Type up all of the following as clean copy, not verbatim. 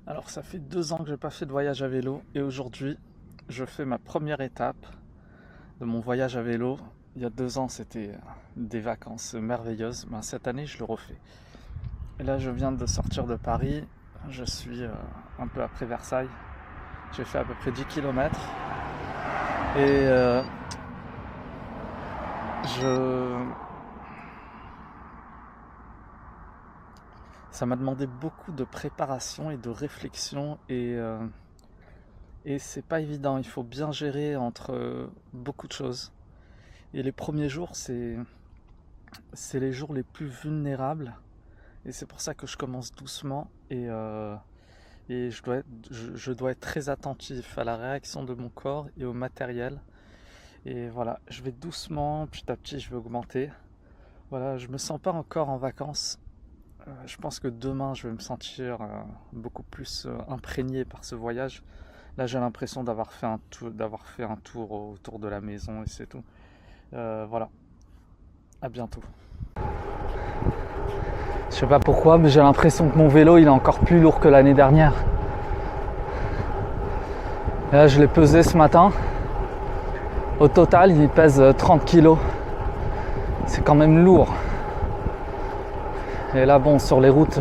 Alors ça fait 2 ans que j'ai pas fait de voyage à vélo et aujourd'hui je fais ma première étape de mon voyage à vélo. Il y a 2 ans c'était des vacances merveilleuses, mais cette année je le refais. Et là je viens de sortir de Paris, je suis un peu après Versailles. J'ai fait à peu près 10 km et je... ça m'a demandé beaucoup de préparation et de réflexion et c'est pas évident, il faut bien gérer entre beaucoup de choses. Et les premiers jours, c'est les jours les plus vulnérables. Et c'est pour ça que je commence doucement et je dois être très attentif à la réaction de mon corps et au matériel. Et voilà, je vais doucement, petit à petit, je vais augmenter. Voilà, je me sens pas encore en vacances. Je pense que demain, je vais me sentir beaucoup plus imprégné par ce voyage. Là, j'ai l'impression d'avoir fait un tour autour de la maison et c'est tout. Voilà, à bientôt. Je sais pas pourquoi, mais j'ai l'impression que mon vélo il est encore plus lourd que l'année dernière. Et là, je l'ai pesé ce matin. Au total, il pèse 30 kg. C'est quand même lourd. Et là, bon, sur les routes,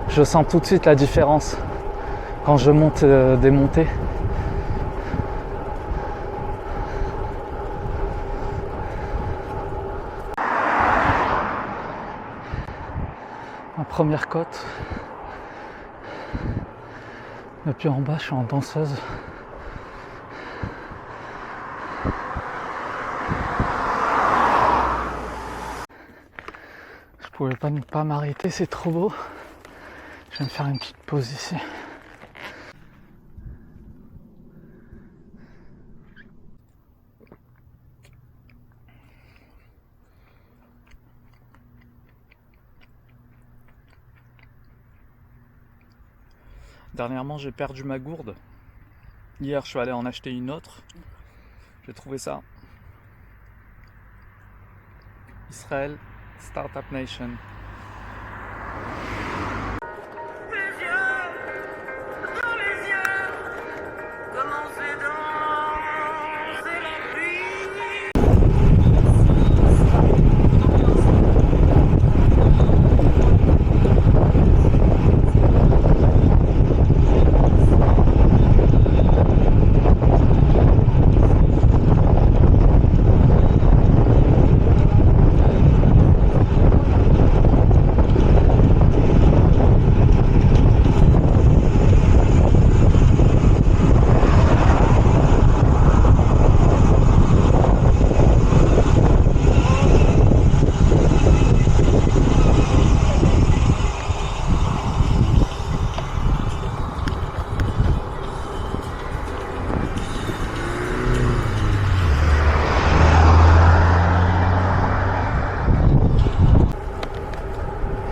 je sens tout de suite la différence quand je monte des montées. Ma première côte. Depuis en bas, je suis en danseuse. Je pouvais pas m'arrêter, c'est trop beau. Je vais me faire une petite pause ici. Dernièrement, j'ai perdu ma gourde. Hier, je suis allé en acheter une autre. J'ai trouvé ça. Israel Startup Nation.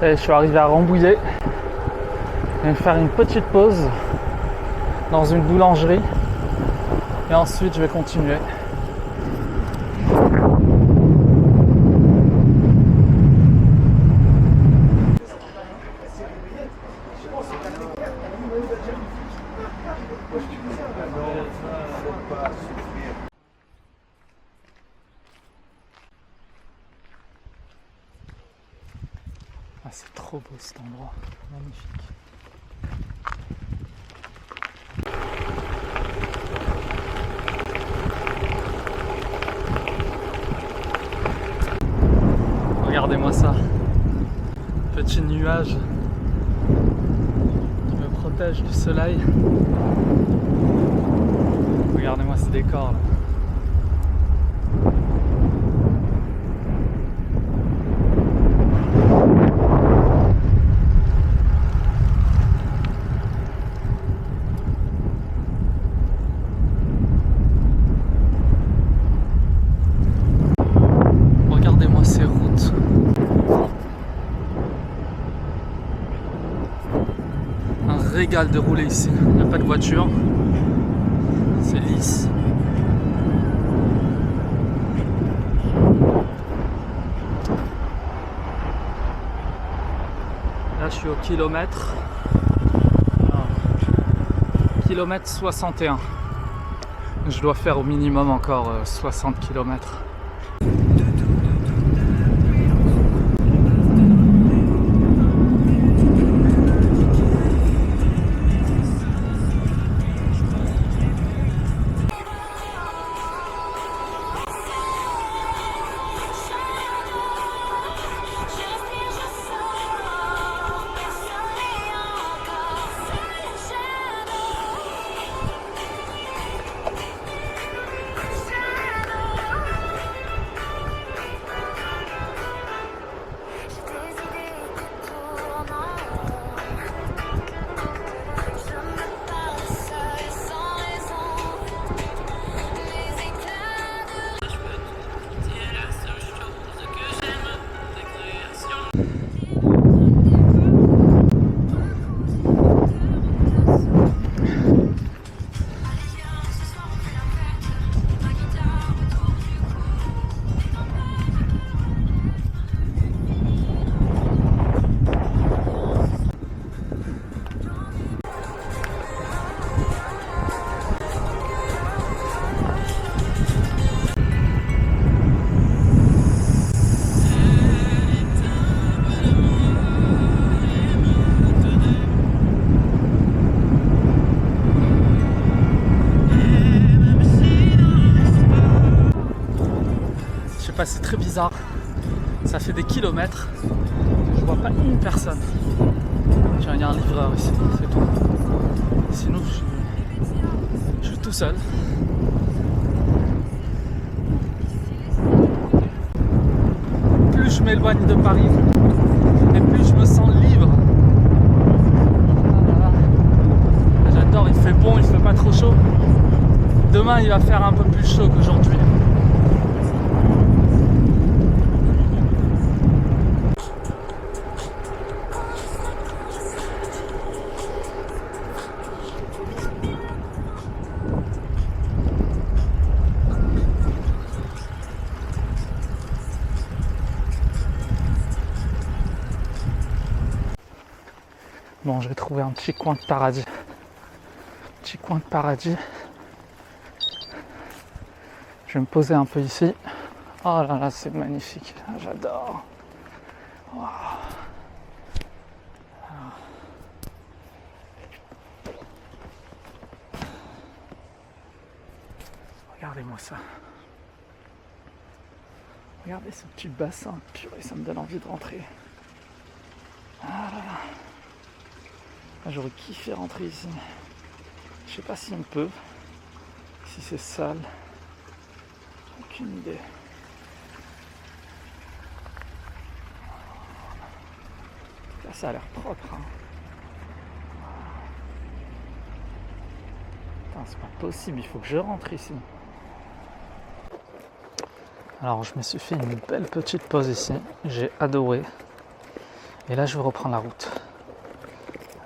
Et je suis arrivé à Rambouillet. Je vais me faire une petite pause dans une boulangerie et ensuite je vais continuer. Ah, c'est trop beau cet endroit, magnifique. Regardez-moi ça, petit nuage qui me protège du soleil. Regardez-moi ce décor là. Regardez-moi ces routes. Un régal de rouler ici. Il n'y a pas de voiture. C'est lisse. Là je suis au kilomètre. Alors, km 61. Je dois faire au minimum encore 60 km. C'est très bizarre, ça fait des kilomètres, je vois pas une personne. Tiens, il y a un livreur ici, c'est tout. Sinon je suis tout seul. Plus je m'éloigne de Paris et plus je me sens libre. J'adore, il fait bon, il fait pas trop chaud. Demain il va faire un peu plus chaud qu'aujourd'hui. Bon, j'ai trouvé un petit coin de paradis. Petit coin de paradis. Je vais me poser un peu ici. Oh là là, c'est magnifique. J'adore. Wow. Regardez-moi ça. Regardez ce petit bassin. Purée, ça me donne envie de rentrer. Ah là là. J'aurais kiffé rentrer ici. Je sais pas si on peut. Si c'est sale. Aucune idée. Là, ça a l'air propre. Hein. Putain, c'est pas possible. Il faut que je rentre ici. Alors, je me suis fait une belle petite pause ici. J'ai adoré. Et là, je vais reprendre la route.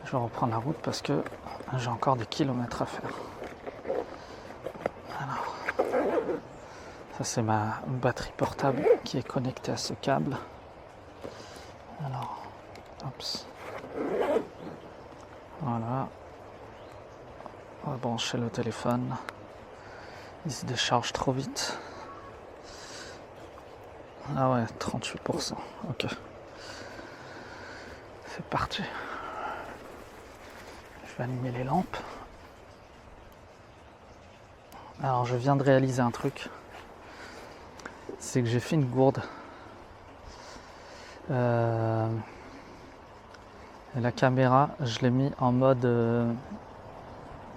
Je vais reprendre la route parce que j'ai encore des kilomètres à faire. Alors, ça c'est ma batterie portable qui est connectée à ce câble. Alors, hop. Voilà. On va brancher le téléphone. Il se décharge trop vite. Ah ouais, 38%. Ok. C'est parti. Je vais allumer les lampes. Alors je viens de réaliser un truc. C'est que j'ai fait une gourde. Et la caméra, je l'ai mis en mode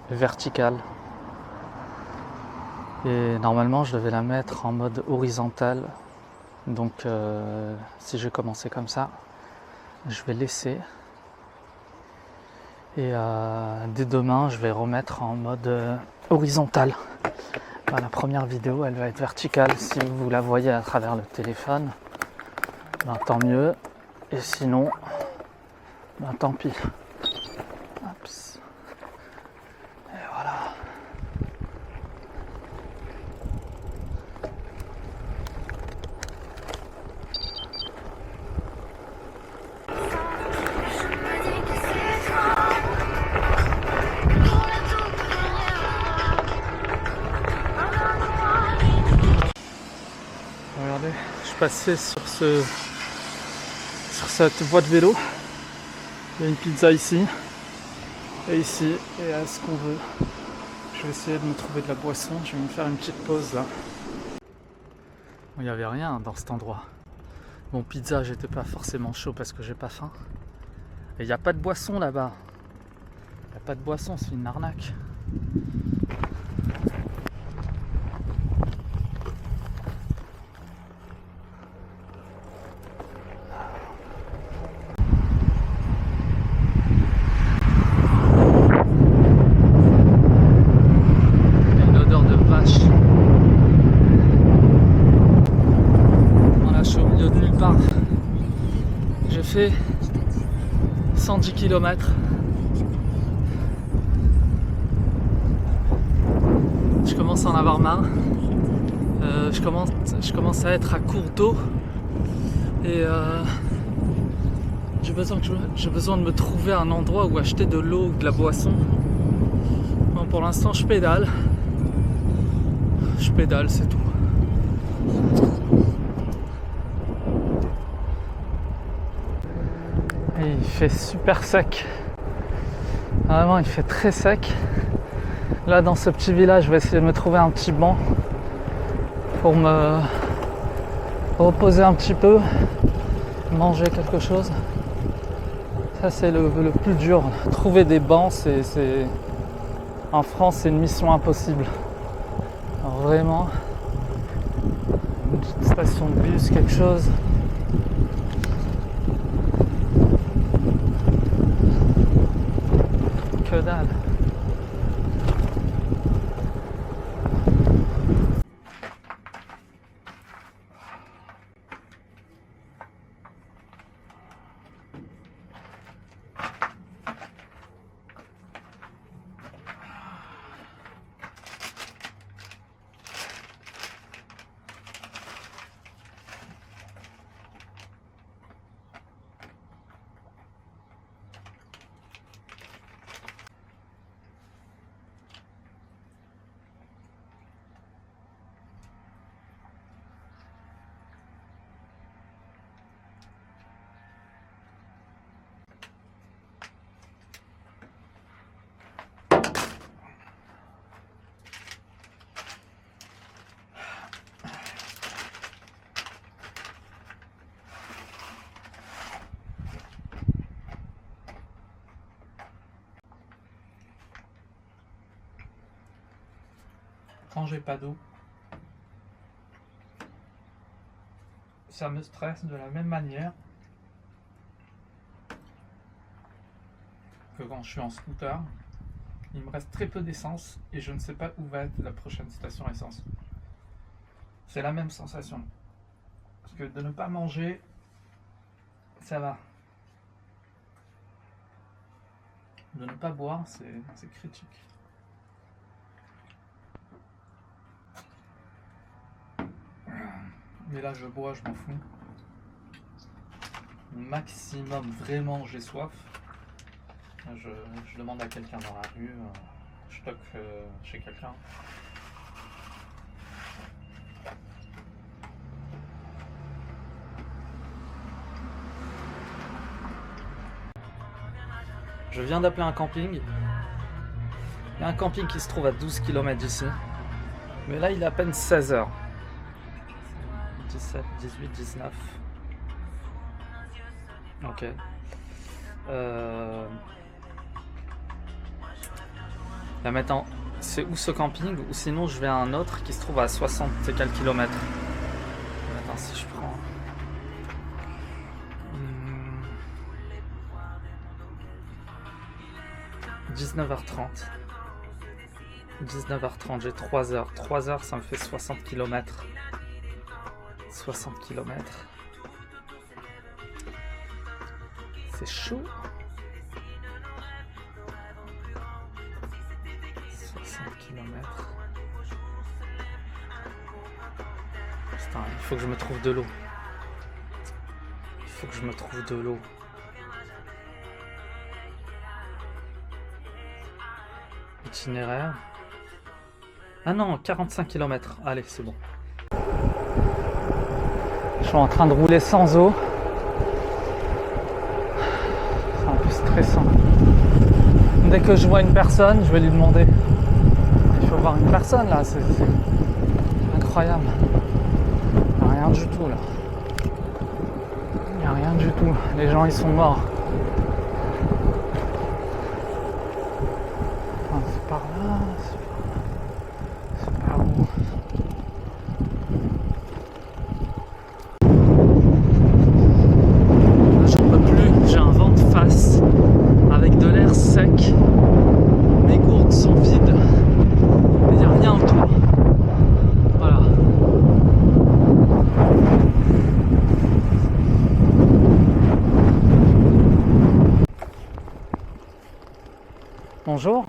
vertical. Et normalement je devais la mettre en mode horizontal. Donc si je vais commencer comme ça, je vais laisser. Et dès demain, je vais remettre en mode horizontal. Enfin, la première vidéo, elle va être verticale. Si vous la voyez à travers le téléphone, ben, tant mieux. Et sinon, ben, tant pis. Oups. Et voilà. passer sur cette voie de vélo. Il y a une pizza ici et ici, et à ce qu'on veut. Je vais essayer de me trouver de la boisson. Je vais me faire une petite pause là. Il n'y avait rien dans cet endroit. Bon, pizza, j'étais pas forcément chaud parce que j'ai pas faim. Et il n'y a pas de boisson là-bas. Il n'y a pas de boisson, c'est une arnaque. Il y a une odeur de vache. Voilà, je suis au milieu de nulle part. J'ai fait 110 km. Je commence à en avoir marre. Je commence à être à court d'eau et j'ai besoin de me trouver un endroit où acheter de l'eau ou de la boisson. Bon, pour l'instant, je pédale. C'est tout. Et il fait super sec. Vraiment, il fait très sec. Là, dans ce petit village, je vais essayer de me trouver un petit banc pour me reposer un petit peu, manger quelque chose. Ça, c'est le plus dur. Trouver des bancs, en France, c'est une mission impossible. Alors, vraiment, une petite station de bus, quelque chose. Que dalle. Quand j'ai pas d'eau, ça me stresse de la même manière que quand je suis en scooter. Il me reste très peu d'essence et je ne sais pas où va être la prochaine station essence. C'est la même sensation. Parce que de ne pas manger, ça va. De ne pas boire, c'est critique. Mais là, je bois, je m'en fous. Maximum, vraiment, j'ai soif. Je demande à quelqu'un dans la rue, je toque chez quelqu'un. Je viens d'appeler un camping. Il y a un camping qui se trouve à 12 km d'ici. Mais là, il est à peine 16h. 17, 18, 19. Ok. Là maintenant, c'est où ce camping? Ou sinon je vais à un autre qui se trouve à 60 et quelques kilomètres. Attends, si je prends... 19h30. 19h30, j'ai 3 heures. 3 heures, ça me fait 60 km. 60 km. C'est chaud. 60 km. Putain, il faut que je me trouve de l'eau. Il faut que je me trouve de l'eau. Itinéraire. Ah non, 45 km. Allez, c'est bon. suis en train de rouler sans eau. C'est un peu stressant. Dès que je vois une personne, je vais lui demander. Il faut voir une personne là, c'est incroyable. Il n'y a rien du tout là. Il n'y a rien du tout. Les gens ils sont morts. Ah, c'est par là. C'est par où? J'en peux plus. J'ai un vent de face avec de l'air sec. Mes gourdes sont vides. Il n'y a rien autour. Voilà. Bonjour.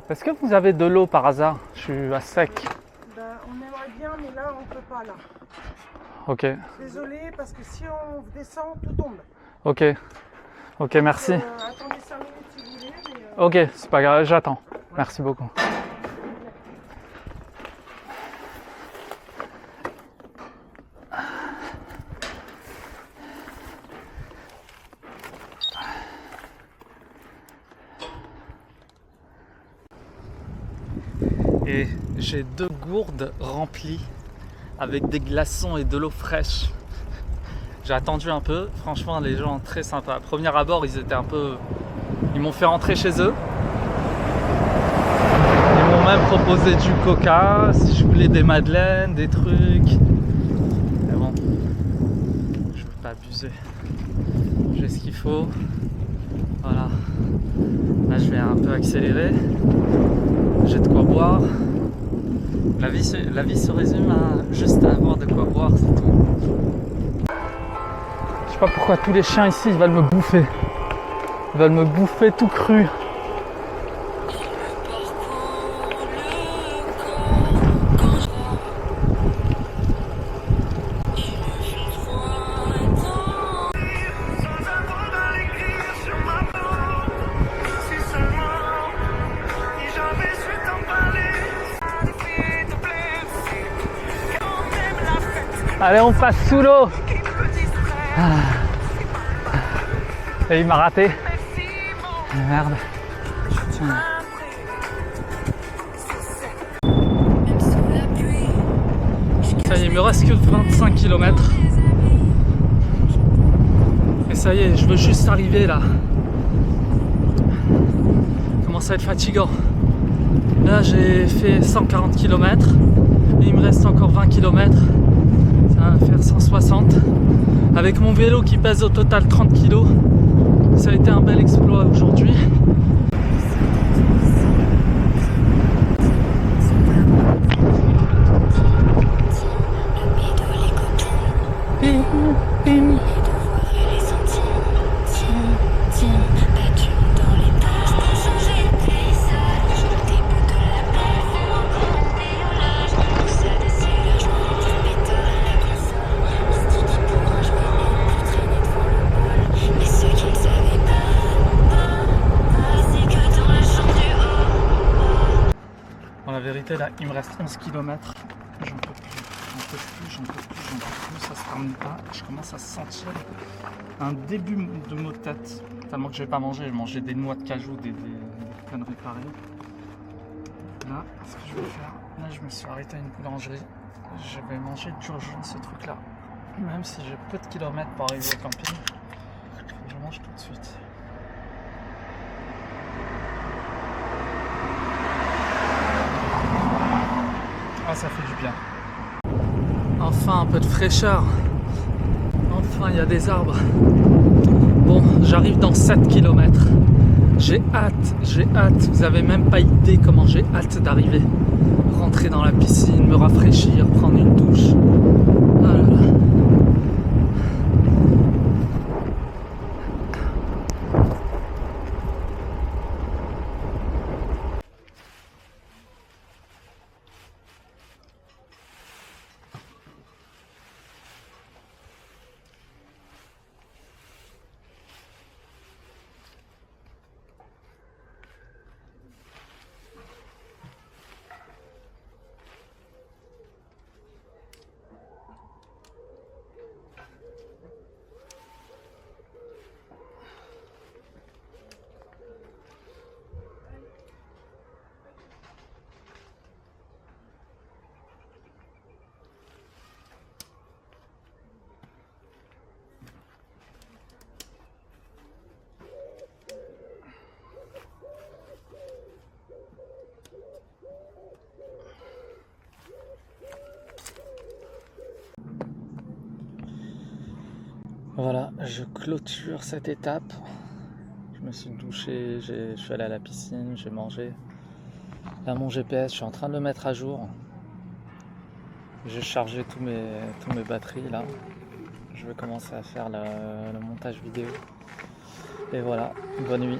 Est-ce que vous avez de l'eau par hasard? Je suis à sec. Ben, on aimerait bien, mais là, on peut pas, là. Ok. Désolé, parce que si on descend, tout tombe. Ok. Ok, merci. Attendez 5 minutes si vous voulez. Mais, Ok, c'est pas grave, j'attends. Merci beaucoup. Et j'ai 2 gourdes remplies avec des glaçons et de l'eau fraîche. J'ai attendu un peu, franchement les gens très sympas. Premier abord ils étaient un peu... Ils m'ont fait rentrer chez eux. Ils m'ont même proposé du coca, si je voulais des madeleines, des trucs. Mais bon, je veux pas abuser. J'ai ce qu'il faut. Voilà. Là je vais un peu accélérer. J'ai de quoi boire. La vie se résume à juste à avoir de quoi boire, c'est tout. Je sais pas pourquoi tous les chiens ici ils veulent me bouffer. Ils veulent me bouffer tout cru. Allez, on passe sous l'eau. Et il m'a raté. Merde. Ça y est, il me reste que 25 km. Et ça y est, je veux juste arriver là. Ça commence à être fatigant. Là, j'ai fait 140 km. Et il me reste encore 20 km. Ça va faire 160. Avec mon vélo qui pèse au total 30 kg. Ça a été un bel exploit aujourd'hui. La vérité là il me reste 11 km, j'en peux plus, ça se termine pas, je commence à sentir un début de maux de tête, tellement que je vais pas manger, j'ai mangé des noix de cajou, des conneries pareilles. Là, ce que je vais faire, là je me suis arrêté à une boulangerie, je vais manger d'urgence ce truc là, même si j'ai peu de kilomètres pour arriver au camping, je mange tout de suite. Ah, ça fait du bien. Enfin un peu de fraîcheur. Enfin il y a des arbres. Bon, j'arrive dans 7 km. J'ai hâte. Vous avez même pas idée comment j'ai hâte d'arriver. Rentrer dans la piscine, me rafraîchir, prendre une douche. Ah là là. Voilà, je clôture cette étape. Je me suis douché, je suis allé à la piscine, j'ai mangé. Là, mon GPS, je suis en train de le mettre à jour. J'ai chargé tous mes batteries là. Je vais commencer à faire le montage vidéo. Et voilà, bonne nuit.